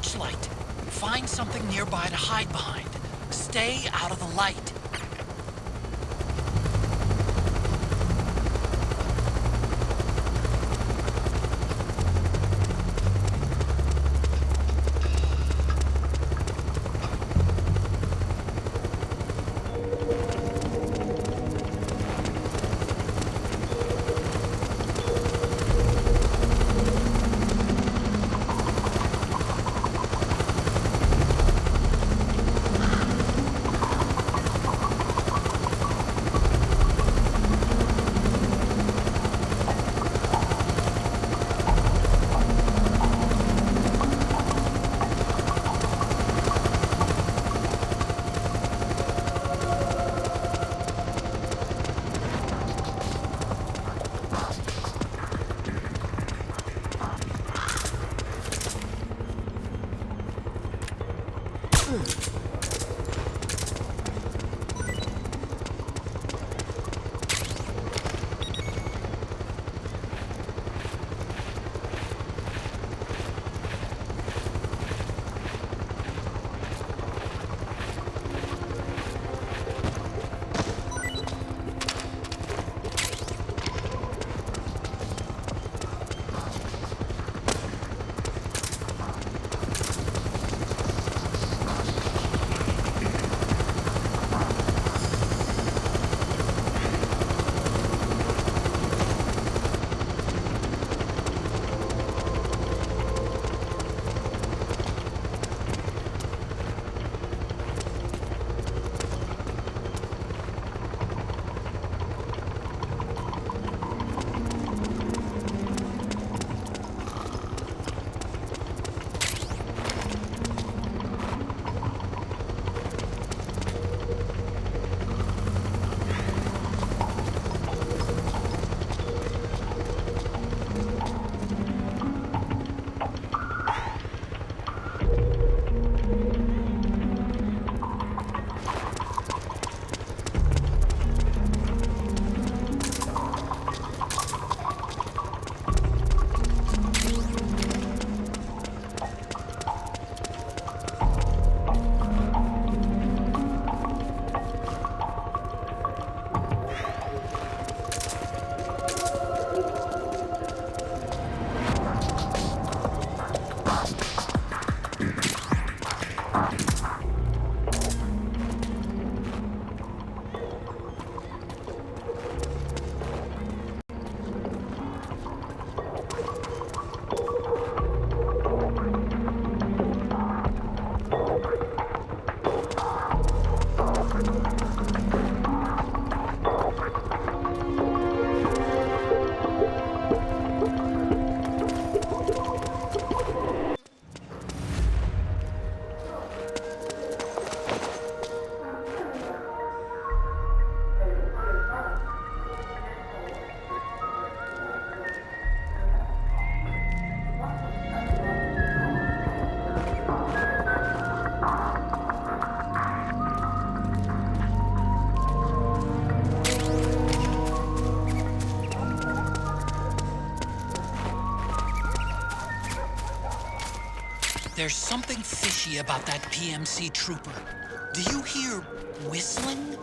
torchlight. Find something nearby to hide behind. Stay out of the light. There's something fishy about that PMC trooper. Do you hear whistling?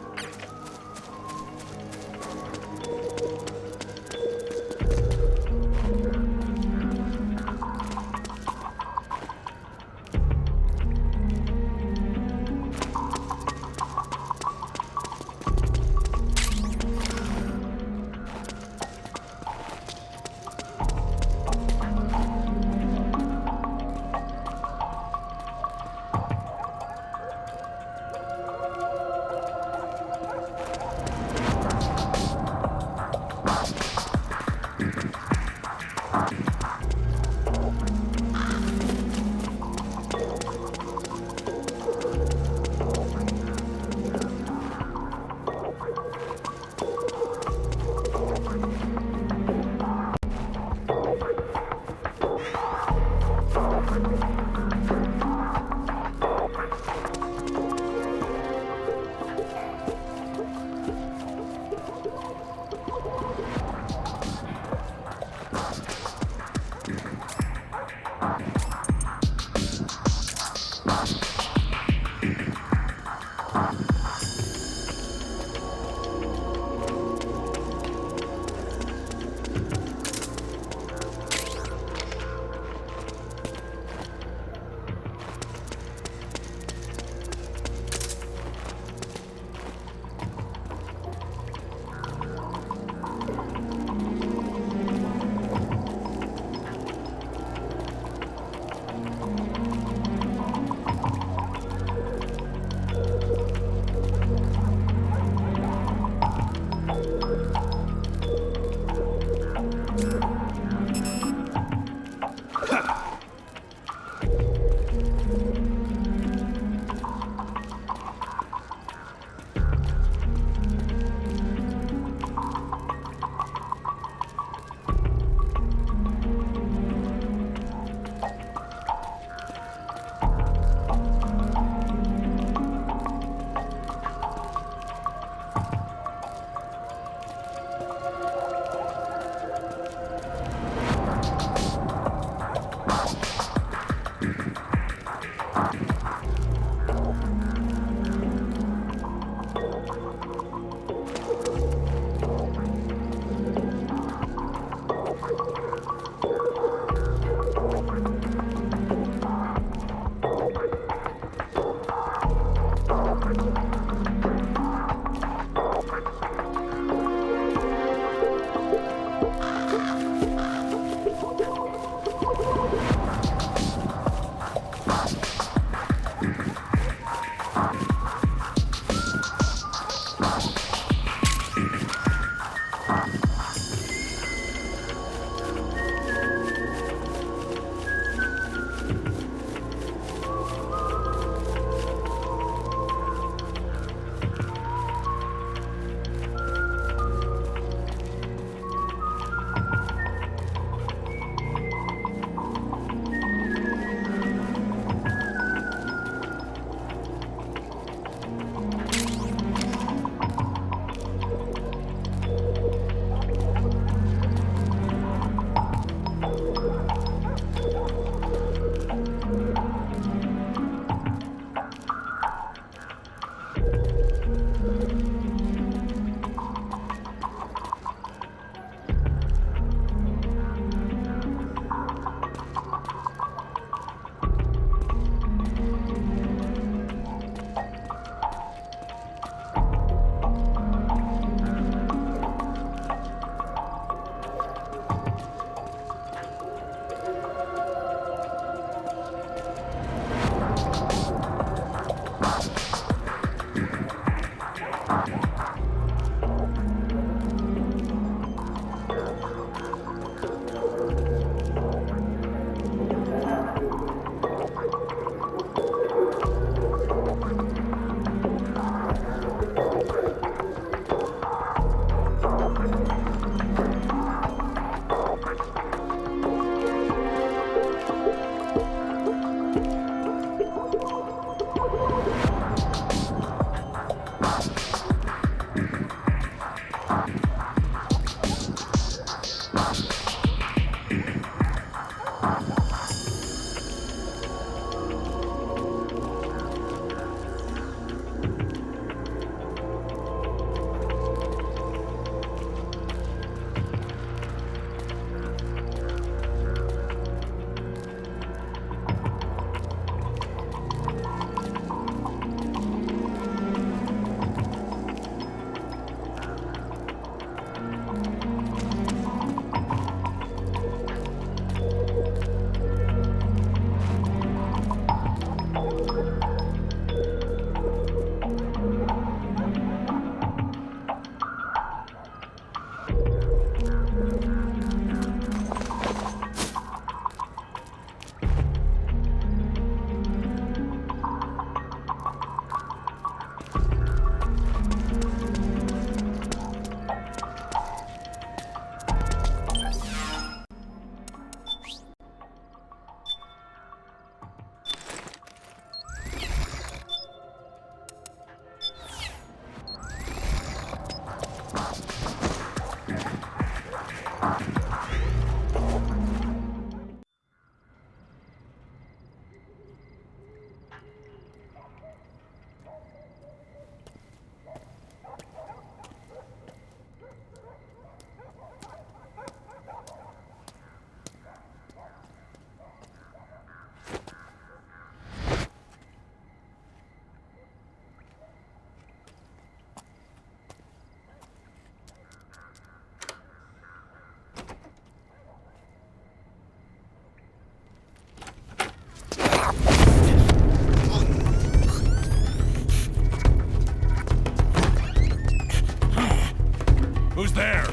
Who's there?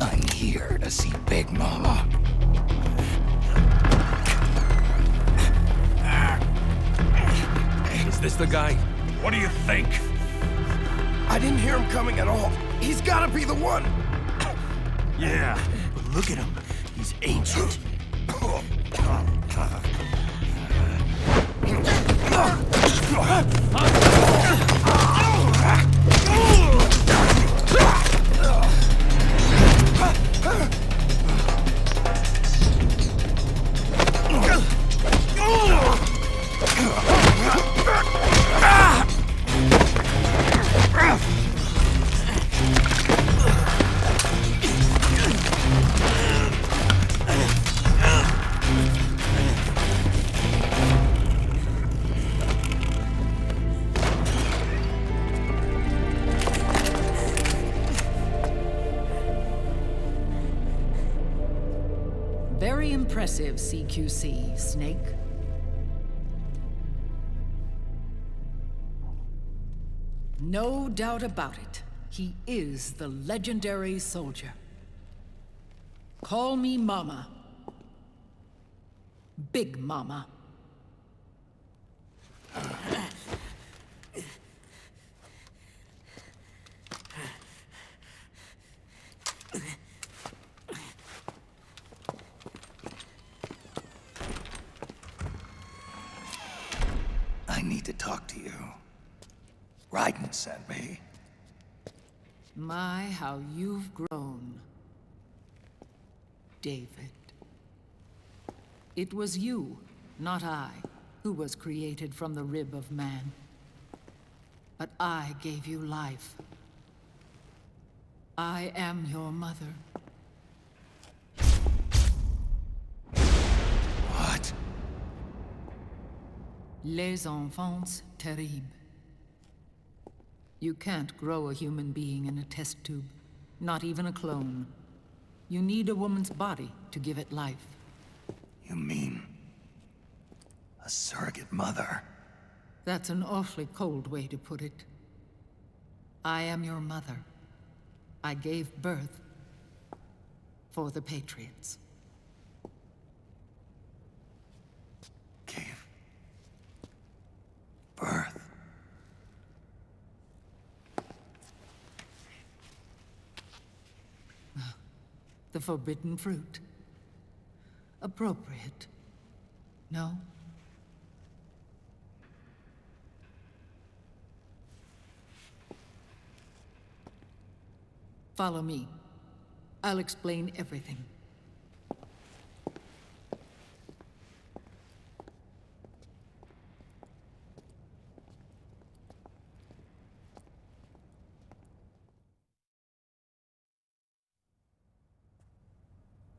I'm here to see Big Mama. Is this the guy? What do you think? I didn't hear him coming at all. He's gotta be the one. Yeah, but look at him. He's ancient. impressive, CQC, Snake. No doubt about it. He is the legendary soldier. Call me Mama. Big Mama. I need to talk to you. Raiden sent me. My, how you've grown, David. It was you, not I, who was created from the rib of man. But I gave you life. I am your mother. What? Les enfants terribles. You can't grow a human being in a test tube, not even a clone. You need a woman's body to give it life. You mean... a surrogate mother? That's an awfully cold way to put it. I am your mother. I gave birth for the Patriots. Gave... birth? The forbidden fruit. Appropriate. No? Follow me. I'll explain everything.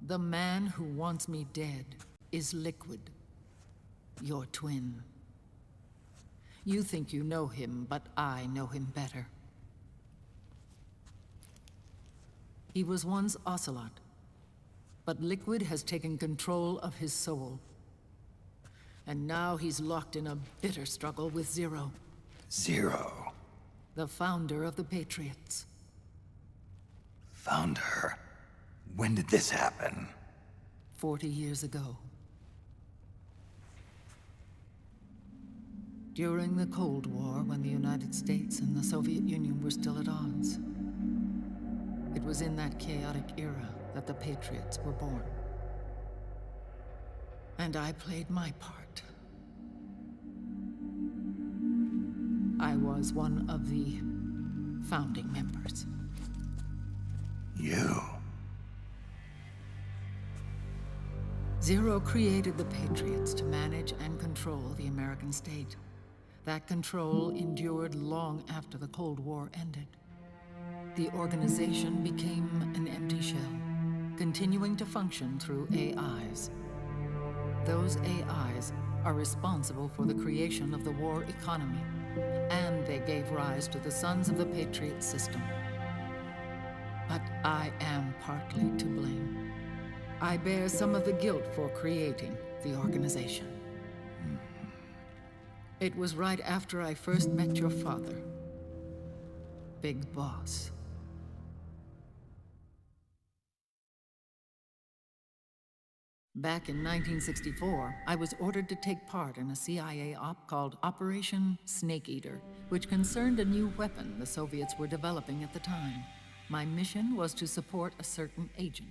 The man who wants me dead is Liquid, your twin. You think you know him, but I know him better. He was once Ocelot, but Liquid has taken control of his soul. And now he's locked in a bitter struggle with Zero, Zero. the founder of the Patriots. Found her. When did this happen? 40 years ago. During the Cold War, when the United States and the Soviet Union were still at odds. It was in that chaotic era that the Patriots were born. And I played my part. I was one of the founding members. You? Zero created the Patriots to manage and control the American state. That control endured long after the Cold War ended. The organization became an empty shell, continuing to function through AIs. Those AIs are responsible for the creation of the war economy, and they gave rise to the Sons of the Patriot system. But I am partly to blame. I bear some of the guilt for creating the organization. It was right after I first met your father, Big Boss. Back in 1964, I was ordered to take part in a CIA op called Operation Snake Eater, which concerned a new weapon the Soviets were developing at the time. My mission was to support a certain agent.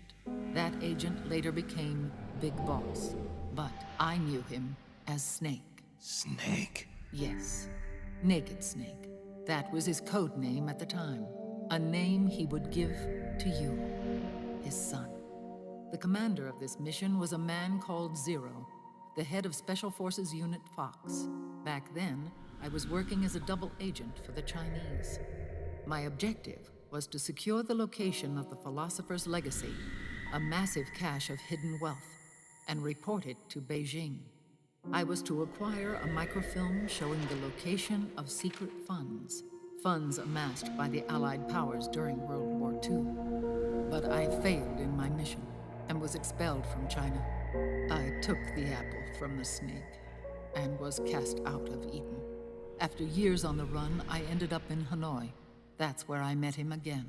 That agent later became Big Boss, but I knew him as Snake. Snake? Yes, Naked Snake. That was his code name at the time. A name he would give to you, his son. The commander of this mission was a man called Zero, the head of Special Forces Unit Fox. Back then, I was working as a double agent for the Chinese. My objective was to secure the location of the Philosopher's Legacy, a massive cache of hidden wealth, and report it to Beijing. I was to acquire a microfilm showing the location of secret funds, funds amassed by the Allied powers during World War II. But I failed in my mission and was expelled from China. I took the apple from the snake and was cast out of Eden. After years on the run, I ended up in Hanoi. That's where I met him again.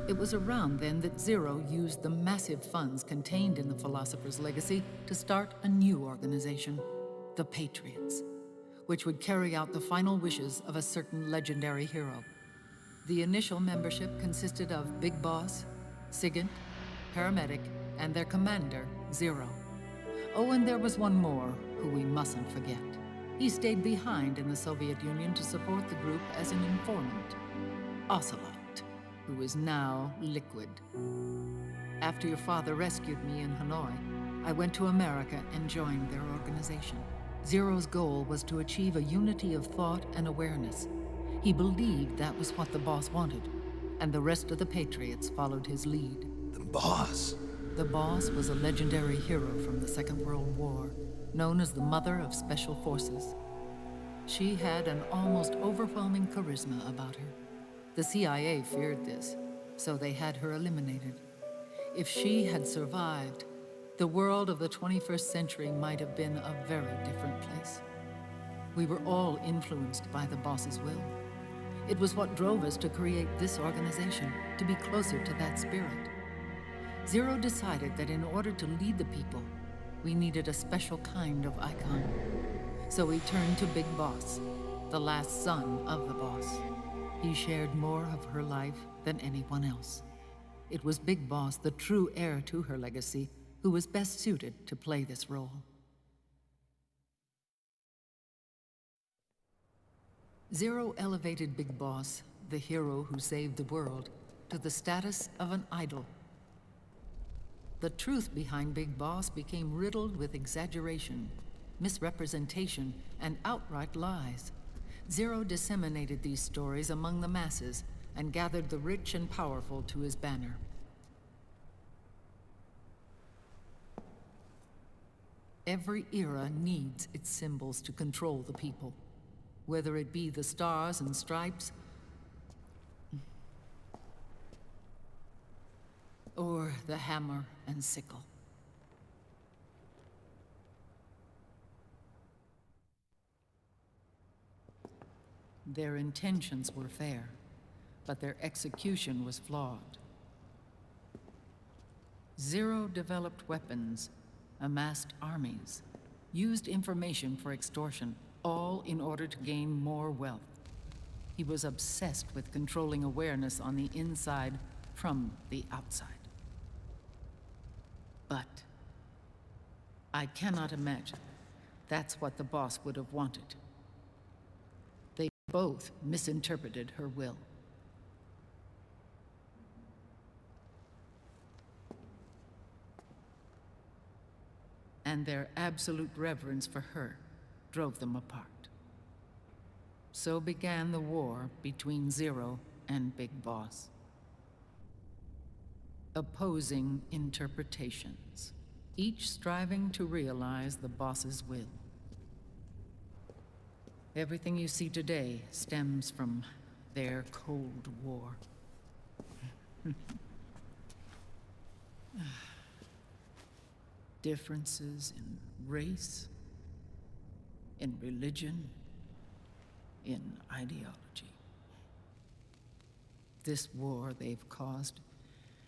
It was around then that Zero used the massive funds contained in the Philosopher's Legacy to start a new organization, the Patriots, which would carry out the final wishes of a certain legendary hero. The initial membership consisted of Big Boss, Sigint, Paramedic, and their commander, Zero. Oh, and there was one more who we mustn't forget. He stayed behind in the Soviet Union to support the group as an informant, Ocelot, who is now Liquid. After your father rescued me in Hanoi, I went to America and joined their organization. Zero's goal was to achieve a unity of thought and awareness. He believed that was what the boss wanted, and the rest of the Patriots followed his lead. The boss. The boss was a legendary hero from the Second World War, known as the Mother of Special Forces. She had an almost overwhelming charisma about her. The CIA feared this, so they had her eliminated. If she had survived, the world of the 21st century might have been a very different place. We were all influenced by the boss's will. It was what drove us to create this organization, to be closer to that spirit. Zero decided that in order to lead the people, we needed a special kind of icon. So we turned to Big Boss, the last son of the boss. He shared more of her life than anyone else. It was Big Boss, the true heir to her legacy, who was best suited to play this role. Zero elevated Big Boss, the hero who saved the world, to the status of an idol. The truth behind Big Boss became riddled with exaggeration, misrepresentation, and outright lies. Zero disseminated these stories among the masses and gathered the rich and powerful to his banner. Every era needs its symbols to control the people, whether it be the stars and stripes, or the hammer and sickle. Their intentions were fair, but their execution was flawed. Zero developed weapons, amassed armies, used information for extortion, all in order to gain more wealth. He was obsessed with controlling awareness on the inside from the outside. But I cannot imagine that's what the boss would have wanted. They both misinterpreted her will. And their absolute reverence for her drove them apart. So began the war between Zero and Big Boss. Opposing interpretations, each striving to realize the boss's will. Everything you see today stems from their Cold War. Differences in race, in religion, in ideology. This war they've caused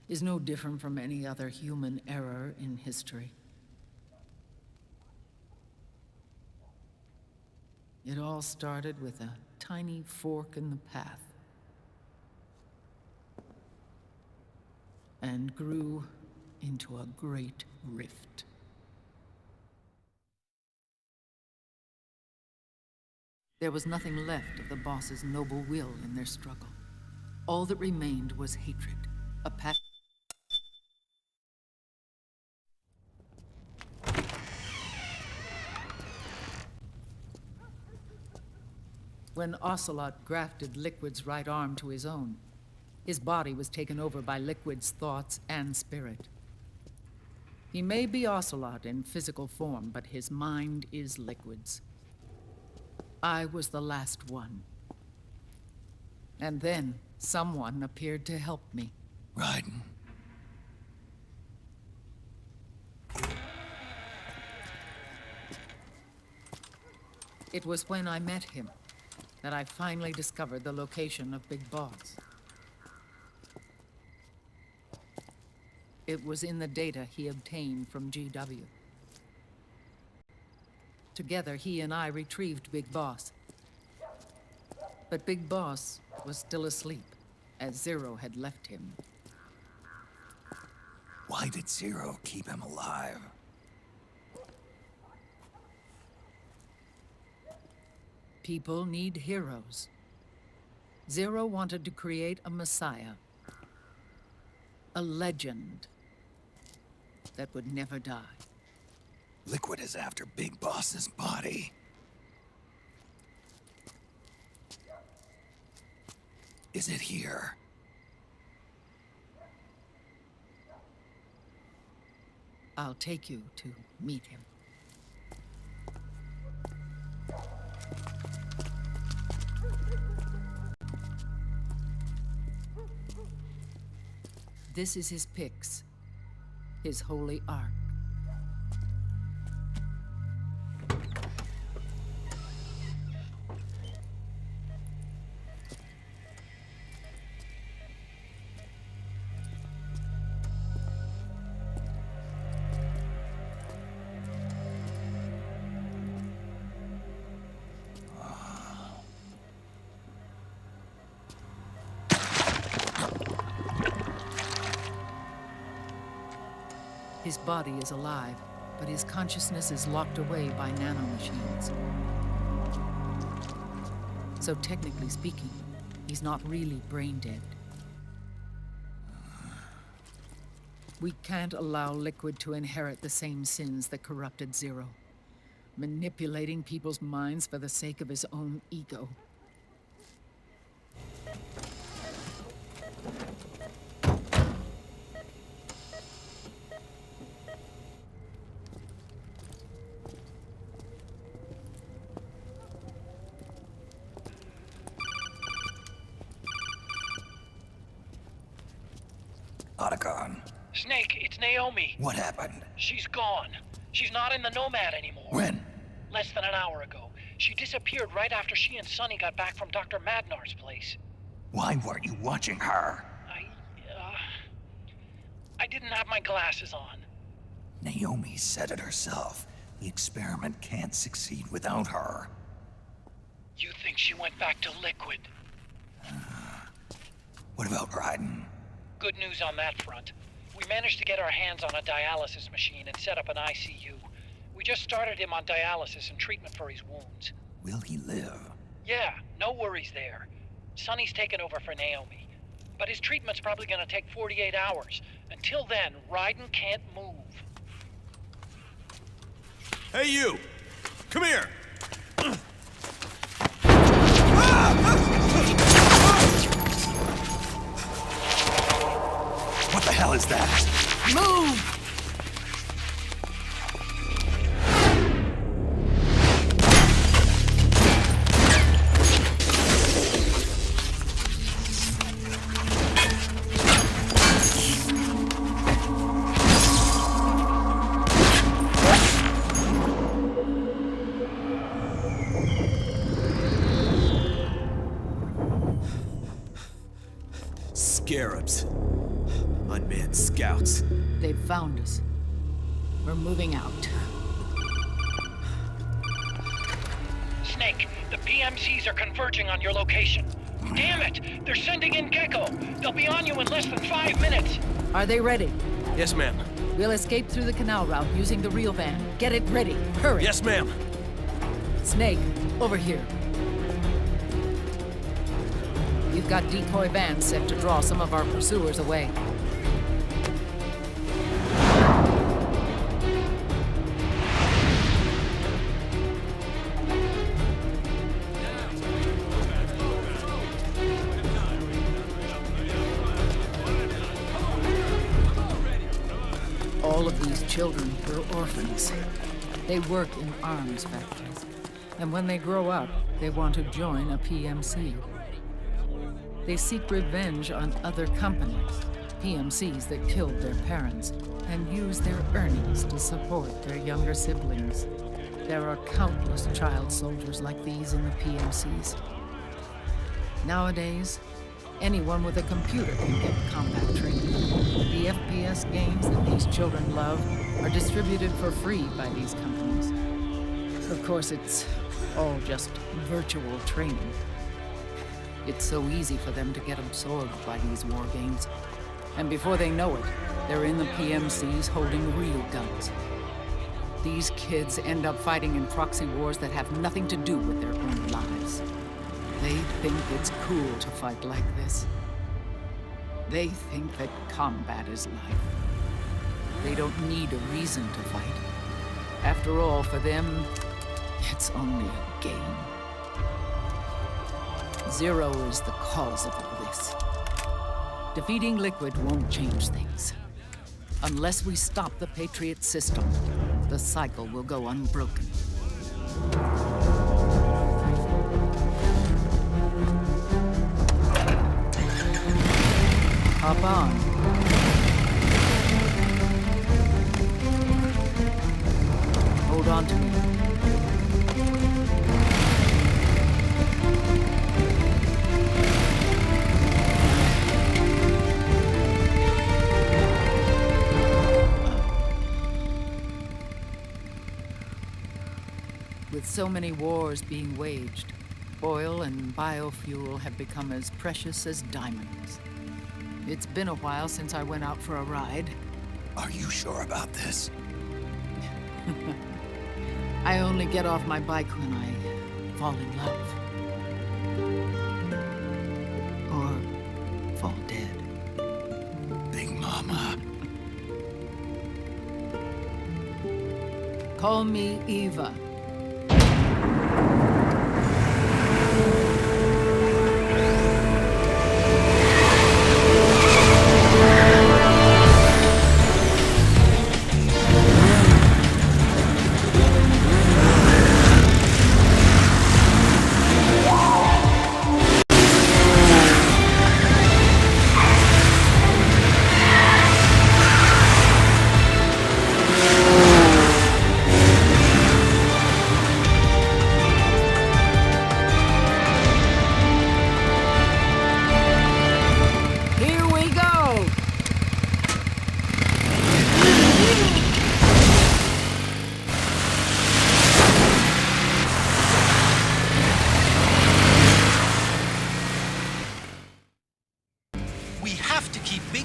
is no different from any other human error in history. It all started with a tiny fork in the path and grew into a great rift. There was nothing left of the boss's noble will in their struggle. All that remained was hatred, a passion. When Ocelot grafted Liquid's right arm to his own, his body was taken over by Liquid's thoughts and spirit. He may be Ocelot in physical form, but his mind is Liquid's. I was the last one. And then someone appeared to help me. Raiden. It was when I met him that I finally discovered the location of Big Boss. It was in the data he obtained from GW. Together, he and I retrieved Big Boss. But Big Boss was still asleep, as Zero had left him. Why did Zero keep him alive? People need heroes. Zero wanted to create a messiah. A legend that would never die. Liquid is after Big Boss's body. Is it here? I'll take you to meet him. This is his pyx, his holy ark. His body is alive, but his consciousness is locked away by nanomachines. So technically speaking, he's not really brain dead. We can't allow Liquid to inherit the same sins that corrupted Zero, manipulating people's minds for the sake of his own ego. Otacon, Snake, it's Naomi. what happened? She's gone. She's not in the Nomad anymore. When? Less than an hour ago. She disappeared right after she and Sonny got back from Dr. Madnar's place. Why weren't you watching her? I didn't have my glasses on. Naomi said it herself. The experiment can't succeed without her. You think she went back to Liquid? What about Raiden? Good news on that front. We managed to get our hands on a dialysis machine and set up an ICU. We just started him on dialysis and treatment for his wounds. Will he live? Yeah, no worries there. Sonny's taken over for Naomi. But his treatment's probably gonna take 48 hours. Until then, Raiden can't move. Hey, you! Come here! What the hell is that? Move! Scarabs. Unmanned scouts. They've found us. We're moving out. Snake, the PMCs are converging on your location. Damn it! They're sending in Gecko! They'll be on you in less than 5 minutes! Are they ready? Yes, ma'am. We'll escape through the canal route using the real van. Get it ready. Hurry. Yes, ma'am. Snake, over here. You've got decoy vans set to draw some of our pursuers away. All of these children were orphans. They work in arms factories. And when they grow up, they want to join a PMC. They seek revenge on other companies, PMCs that killed their parents, and use their earnings to support their younger siblings. There are countless child soldiers like these in the PMCs. Nowadays, anyone with a computer can get combat training. The FPS games that these children love are distributed for free by these companies. Of course, it's all just virtual training. It's so easy for them to get absorbed by these war games. And before they know it, they're in the PMCs holding real guns. These kids end up fighting in proxy wars that have nothing to do with their own lives. They think it's cool to fight like this. They think that combat is life. They don't need a reason to fight. After all, for them, it's only a game. Zero is the cause of all this. Defeating Liquid won't change things. Unless we stop the Patriot system, the cycle will go unbroken. Hop on. Hold on to me. With so many wars being waged, oil and biofuel have become as precious as diamonds. It's been a while since I went out for a ride. Are you sure about this? I only get off my bike when I fall in love. Or fall dead. Big Mama. Call me Eva.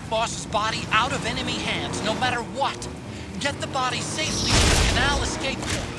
Boss's body out of enemy hands, no matter what. Get the body safely to the canal escape point.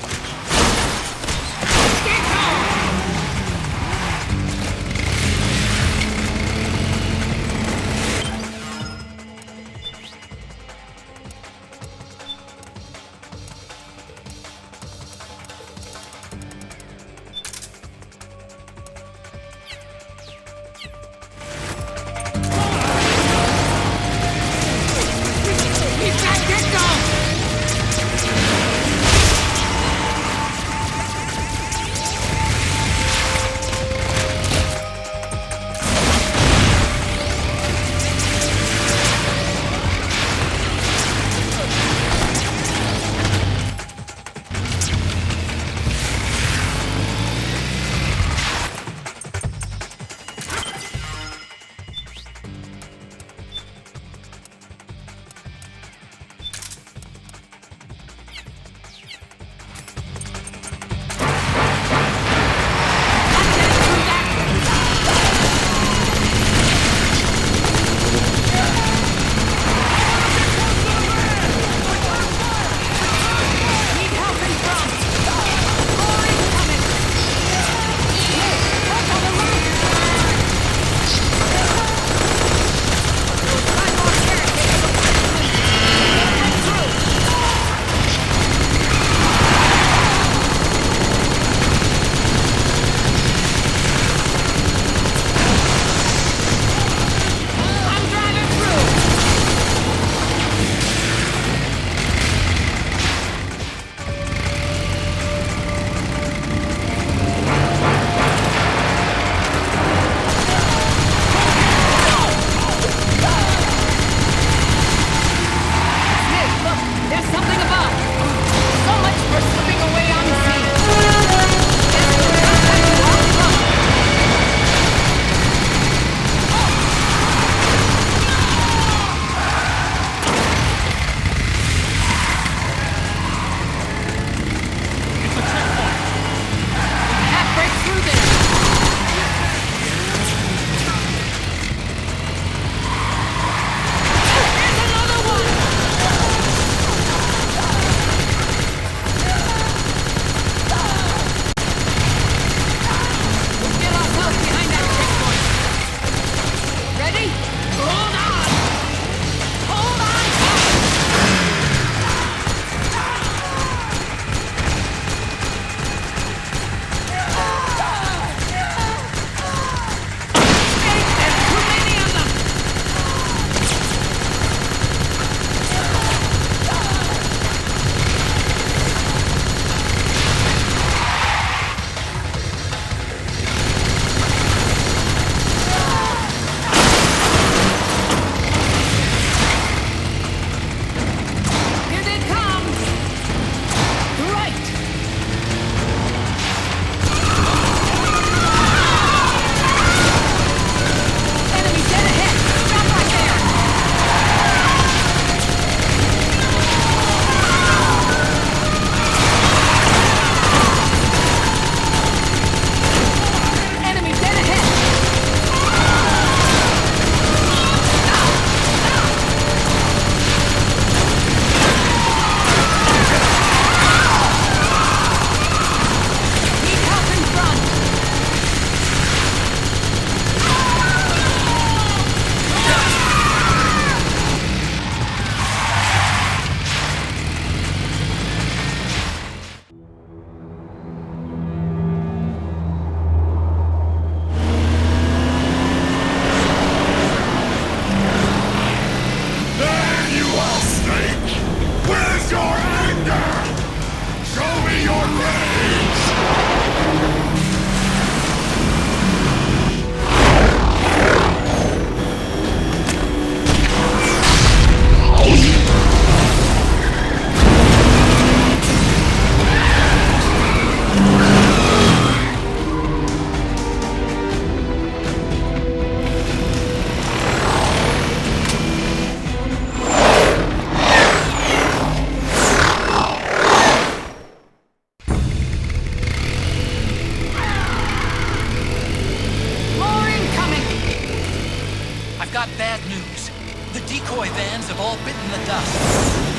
got bad news. The decoy vans have all bitten the dust,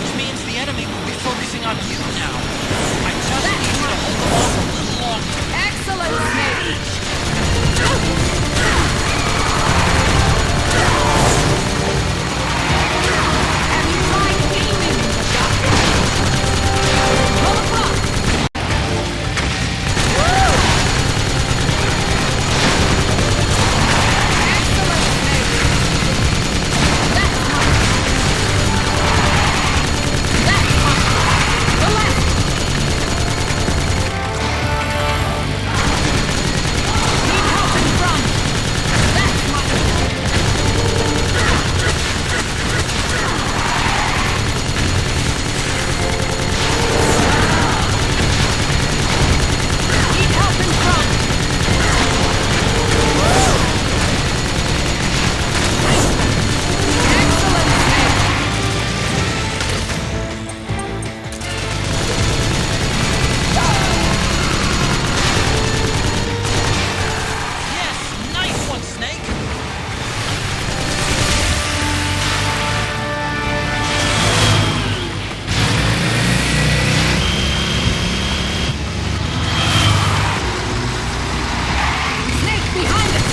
which means the enemy will be focusing on you now. I just need you to hold them off a little longer. Excellent, Snake! Have you tried aiming the shot? Pull across! Excellent, Snake! That's one! That's one! The left! Need help in front! That's one! Need help in front! Excellent, Snake! Yes, nice one, Snake! Snake behind us!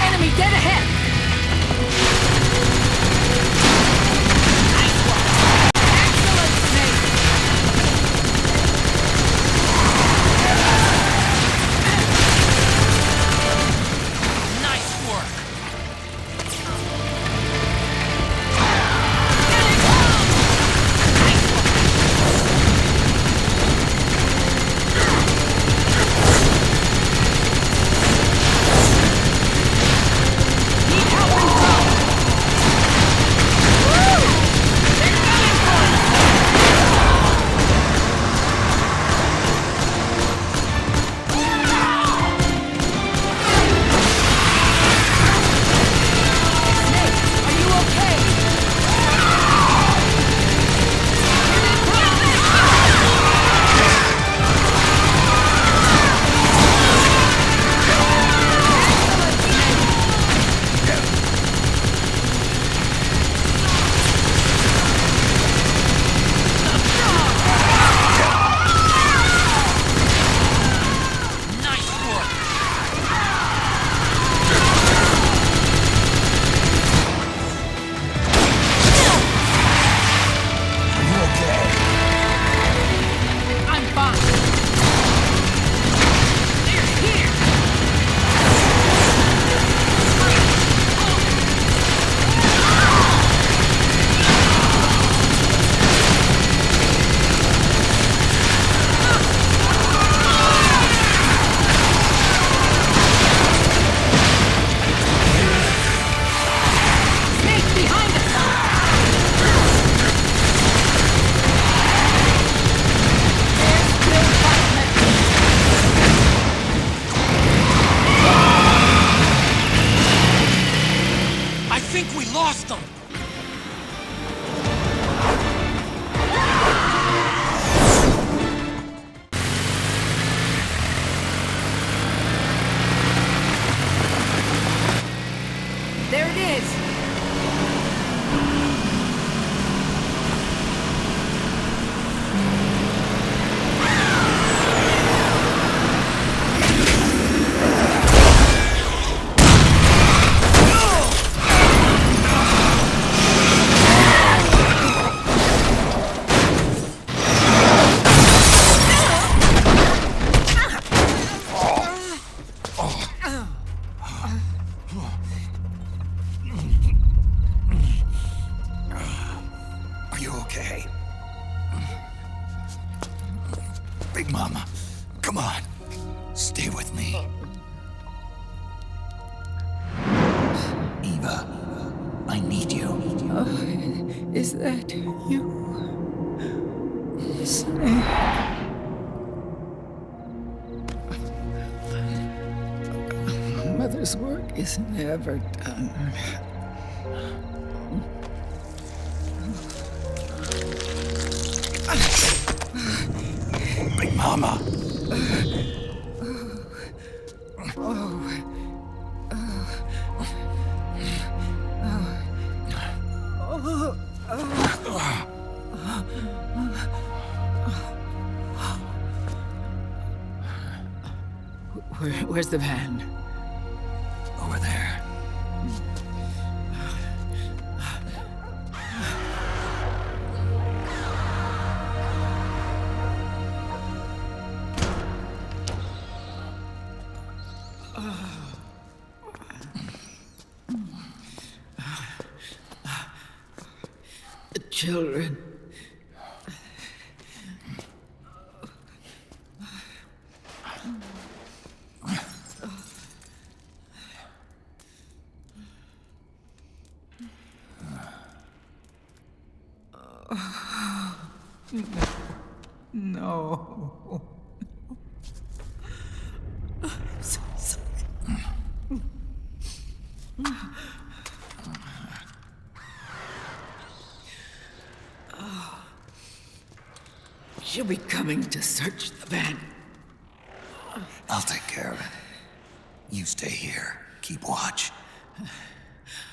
Enemy dead ahead! Nice one! Excellent, Snake! Nice work! Need help in front! Woo! They're coming for us! Snake, are you okay? Here they come! Excellent, Snake! Nice work! Are you okay? I'm fine. They're here. Snake behind us. They're still fighting. I think we lost them! There it is. Are you okay? Big Mama, come on. Stay with me. Eva, I need you. Is that you? Snake. father's work is never done. Big Mama. Where's the van? Over there. The children. No. I'm so sorry. She'll be coming to search the van. I'll take care of it. You stay here. Keep watch.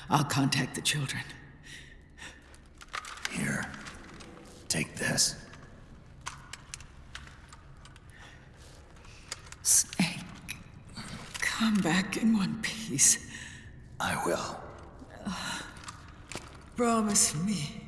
I'll contact the children. Here. Take this. Snake, come back in one piece. I will. Promise me.